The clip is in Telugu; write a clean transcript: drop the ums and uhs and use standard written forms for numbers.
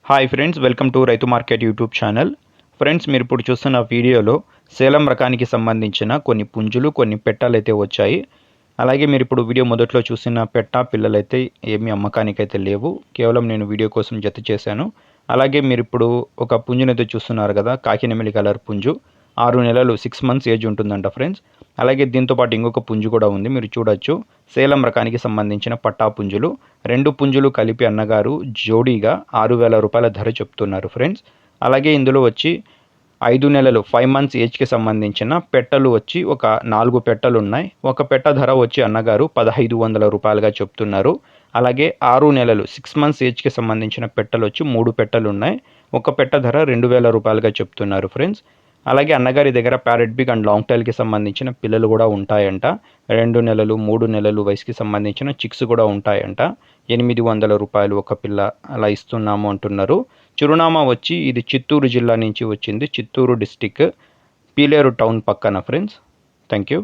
హాయ్ ఫ్రెండ్స్, వెల్కమ్ టు రైతు మార్కెట్ యూట్యూబ్ ఛానల్. ఫ్రెండ్స్, మీరు ఇప్పుడు చూస్తున్న వీడియోలో సేలం రకానికి సంబంధించిన కొన్ని పుంజులు, కొన్ని పెట్టాలైతే వచ్చాయి. అలాగే మీరు ఇప్పుడు వీడియో మొదట్లో చూసిన పెట్ట పిల్లలైతే ఏమీ అమ్మకానికైతే లేవు. కేవలం నేను వీడియో కోసం జత చేశాను. అలాగే మీరు ఇప్పుడు ఒక పుంజునైతే చూస్తున్నారు కదా, కాకినెమిలి కలర్ పుంజు. 6 నెలలు 6 మంత్స్ ఏజ్ ఉంటుందంట ఫ్రెండ్స్. అలాగే దీంతోపాటు ఇంకొక పుంజు కూడా ఉంది, మీరు చూడొచ్చు. సేలం రకానికి సంబంధించిన పట్టా పుంజులు. 2 పుంజులు కలిపి అన్నగారు జోడీగా 6,000 రూపాయల ధర చెప్తున్నారు ఫ్రెండ్స్. అలాగే ఇందులో వచ్చి 5 నెలలు 5 మంత్స్ ఏజ్కి సంబంధించిన పెట్టలు వచ్చి ఒక 4 పెట్టలు ఉన్నాయి. ఒక పెట్ట ధర వచ్చి అన్నగారు 1,500 రూపాయలుగా చెప్తున్నారు. అలాగే 6 నెలలు 6 మంత్స్ ఏజ్కి సంబంధించిన పెట్టలు వచ్చి 3 పెట్టలు ఉన్నాయి. ఒక పెట్ట ధర 2,000 రూపాయలుగా చెప్తున్నారు ఫ్రెండ్స్. అలాగే అన్నగారి దగ్గర ప్యారెట్ బిగ్ అండ్ లాంగ్ టైల్కి సంబంధించిన పిల్లలు కూడా ఉంటాయంట. 2 నెలలు 3 నెలలు వయసుకి సంబంధించిన చిక్స్ కూడా ఉంటాయంట. 800 రూపాయలు ఒక పిల్ల అలా ఇస్తున్నాము అంటున్నారు. చిరునామా వచ్చి ఇది చిత్తూరు జిల్లా నుంచి వచ్చింది, చిత్తూరు డిస్టిక్, పీలేరు టౌన్ పక్కన ఫ్రెండ్స్. Thank you.